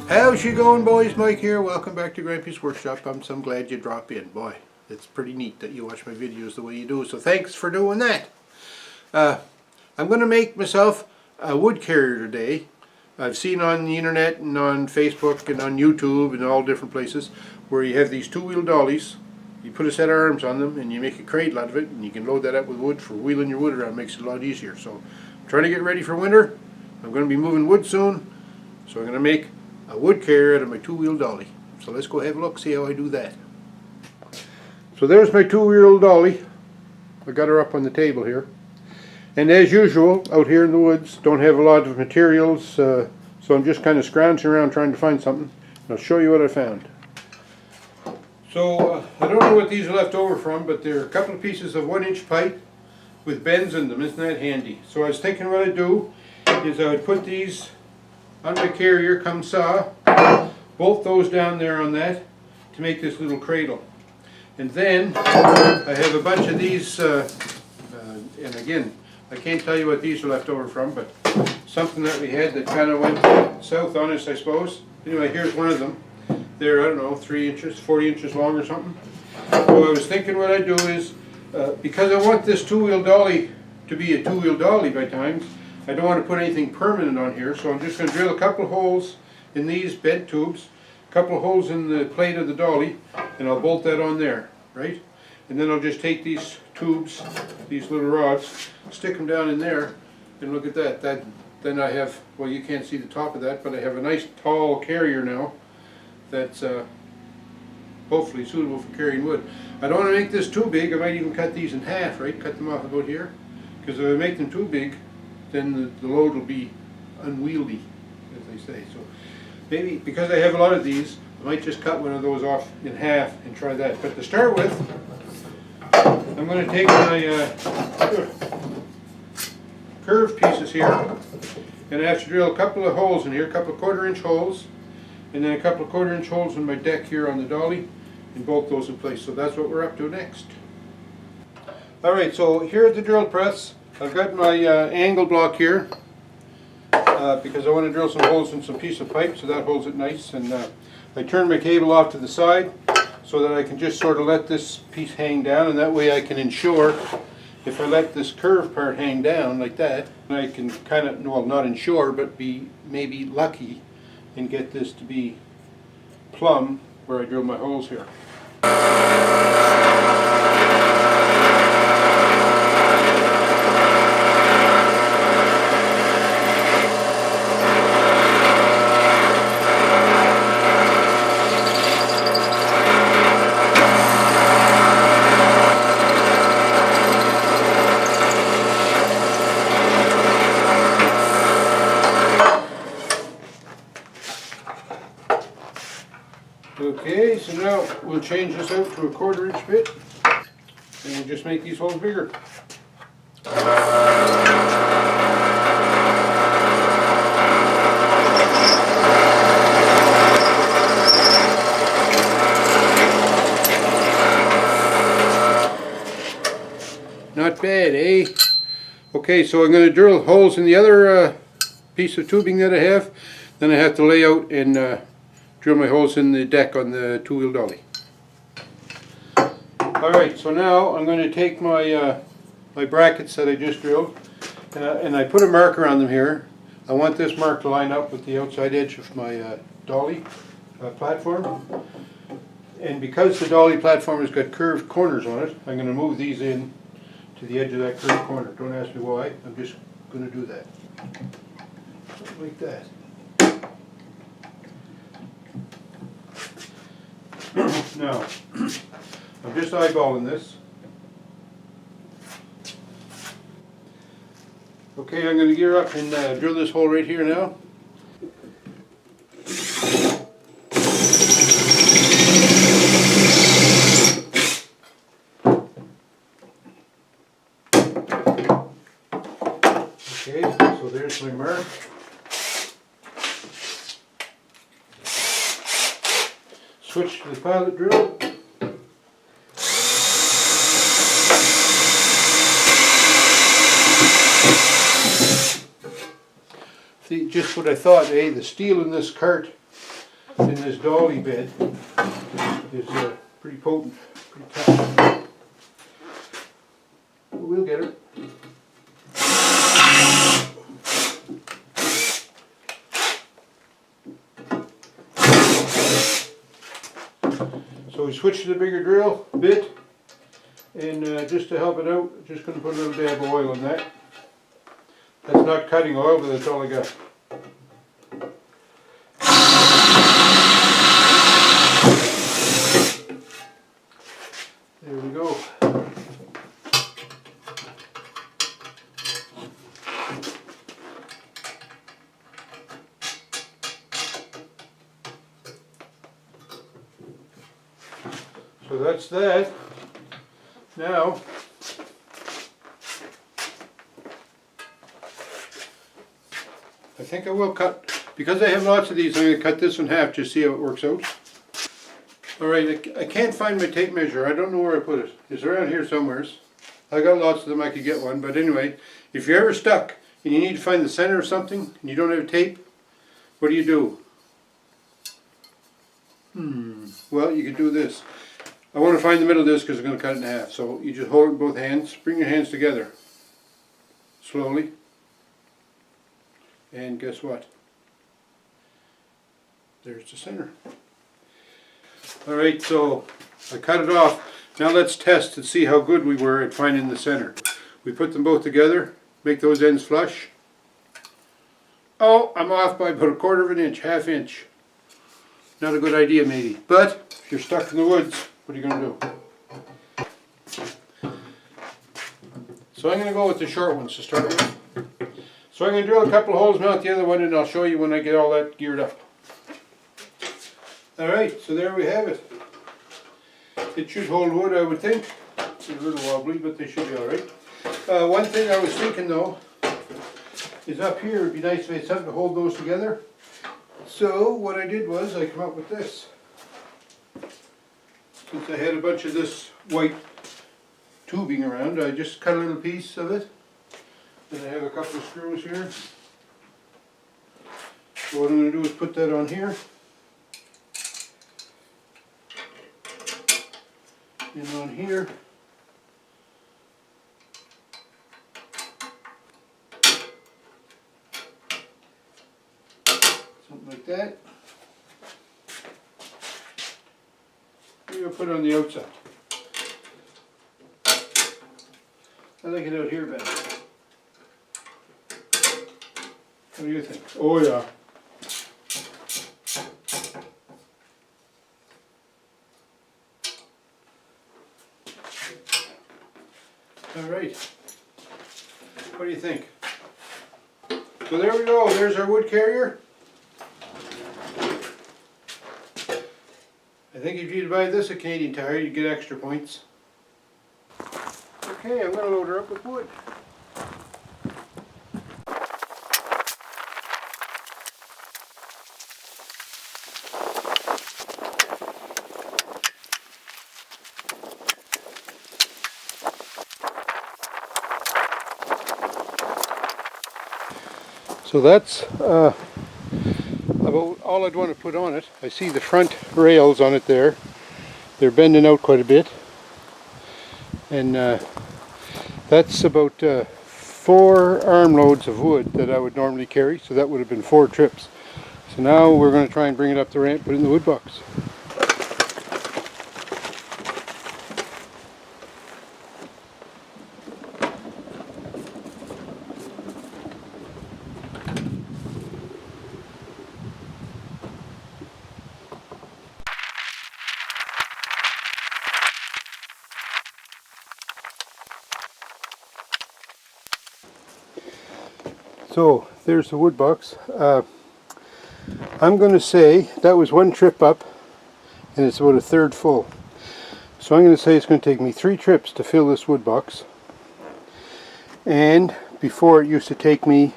How's you going, boys? Mike here. Welcome back to Grampie's Workshop. I'm so glad you drop in. Boy, it's pretty neat that you watch my videos the way you do, so thanks for doing that. I'm going to make myself a wood carrier today. I've seen on the internet and on Facebook and on YouTube and all different places where you have these two-wheel dollies. You put a set of arms on them and you make a cradle out of it, and you can load that up with wood for wheeling your wood around. It makes it a lot easier. So I'm trying to get ready for winter. I'm going to be moving wood soon, so I'm going to make a wood carrier out of my two-wheel dolly. So let's go have a look, see how I do that. So there's my two-wheel dolly. I got her up on the table here. And as usual, out here in the woods, don't have a lot of materials, so I'm just kind of scrounging around trying to find something. And I'll show you what I found. So I don't know what these are left over from, but they're a couple of pieces of 1-inch pipe with bends in them. Isn't that handy? So I was thinking what I'd do is I would put these on my carrier, come saw, bolt those down there on that to make this little cradle. And then I have a bunch of these, and again, I can't tell you what these are left over from, but something that we had that kind of went south on us, I suppose. Anyway, here's one of them. They're, I don't know, 3 inches, 40 inches long or something. So I was thinking what I'd do is, because I want this two-wheel dolly to be a two-wheel dolly by times, I don't want to put anything permanent on here, so I'm just going to drill a couple of holes in these bent tubes, a couple of holes in the plate of the dolly, and I'll bolt that on there, right? And then I'll just take these tubes, these little rods, stick them down in there, and look at that. Then I have, well, you can't see the top of that, but I have a nice tall carrier now that's hopefully suitable for carrying wood. I don't want to make this too big. I might even cut these in half, right? Cut them off about here, because if I make them too big, then the load will be unwieldy, as they say. So maybe, because I have a lot of these, I might just cut one of those off in half and try that. But to start with, I'm going to take my curved pieces here, and I have to drill a couple of holes in here, a couple of 1/4-inch holes, and then a couple of 1/4-inch holes in my deck here on the dolly, and bolt those in place. So that's what we're up to next. Alright, so here at the drill press, I've got my angle block here because I want to drill some holes in some piece of pipe, so that holds it nice. And I turn my cable off to the side so that I can just sort of let this piece hang down, and that way I can ensure, if I let this curved part hang down like that, I can kind of, well, not ensure, but be maybe lucky and get this to be plumb where I drill my holes here. Okay, so now we'll change this out to a 1/4-inch bit, and we'll just make these holes bigger. Not bad, eh? Okay, so I'm going to drill holes in the other piece of tubing that I have. Then I have to lay out and drill my holes in the deck on the two-wheel dolly. Alright, so now I'm going to take my my brackets that I just drilled, and I put a marker on them here. I want this mark to line up with the outside edge of my dolly platform. And because the dolly platform has got curved corners on it, I'm going to move these in to the edge of that curved corner. Don't ask me why, I'm just going to do that. Like that. Now, I'm just eyeballing this. Okay, I'm going to gear up and drill this hole right here now. Okay, so there's my mark. Switch to the pilot drill. See, just what I thought, the steel in this cart in this dolly bed is pretty potent, pretty tough. But we'll get her. So we switched to the bigger drill bit, and just to help it out, just going to put a little dab of oil in that. That's not cutting oil, but that's all I got. There we go. So that's that. Now, I think I will cut, because I have lots of these, I'm going to cut this in half to see how it works out. Alright, I can't find my tape measure. I don't know where I put it. It's around here somewhere. I got lots of them, I could get one. But anyway, if you're ever stuck and you need to find the center of something and you don't have tape, what do? Well, you could do this. I want to find the middle of this because I'm going to cut it in half. So you just hold it in both hands, bring your hands together slowly, and guess what? There's the center. Alright, so I cut it off. Now let's test and see how good we were at finding the center. We put them both together, make those ends flush. Oh, I'm off by about 1/4 of an inch, ½ inch. Not a good idea maybe, but if you're stuck in the woods, what are you going to do? So I'm going to go with the short ones to start with. So I'm going to drill a couple of holes, mount the other one, and I'll show you when I get all that geared up. Alright, so there we have it. It should hold wood, I would think. It's a little wobbly, but they should be alright. One thing I was thinking though, is up here, it'd be nice if I had something to hold those together. So what I did was, I come up with this. Since I had a bunch of this white tubing around, I just cut a little piece of it. Then I have a couple of screws here. So what I'm going to do is put that on here. And on here. Something like that. I'm going to put it on the outside. I like it out here better. What do you think? Oh yeah. Alright. What do you think? So there we go. There's our wood carrier. I think if you'd buy this at Canadian Tire, you'd get extra points. Okay, I'm going to load her up with wood. So that's about all I'd want to put on it. I see the front rails on it there. They're bending out quite a bit. And that's about 4 armloads of wood that I would normally carry. So that would have been 4 trips. So now we're going to try and bring it up the ramp, put it in the wood box. So there's the wood box. I'm going to say that was 1 trip up and it's about 1/3 full. So I'm going to say it's going to take me 3 trips to fill this wood box. And before it used to take me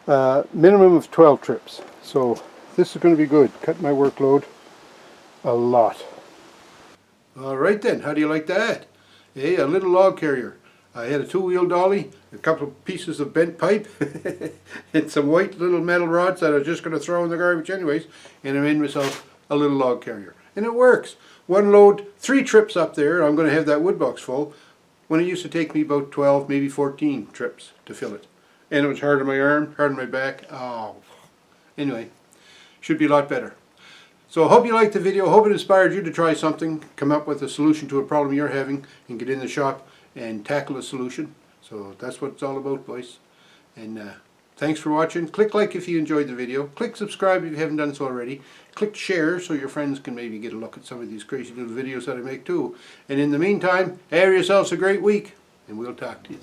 minimum of 12 trips. So this is going to be good. Cut my workload a lot. Alright then, how do you like that? Hey, a little log carrier. I had a 2-wheel dolly, a couple of pieces of bent pipe, and some white little metal rods that I was just going to throw in the garbage anyways, and I made myself a little log carrier. And it works. One load, 3 trips up there, I'm going to have that wood box full, when it used to take me about 12, maybe 14 trips to fill it. And it was hard on my arm, hard on my back. Oh. Anyway, should be a lot better. So I hope you liked the video, hope it inspired you to try something, come up with a solution to a problem you're having, and get in the shop and tackle a solution. So that's what it's all about, boys. And thanks for watching. Click like if you enjoyed the video. Click subscribe if you haven't done so already. Click share so your friends can maybe get a look at some of these crazy little videos that I make too. And in the meantime, have yourselves a great week, and we'll talk to you.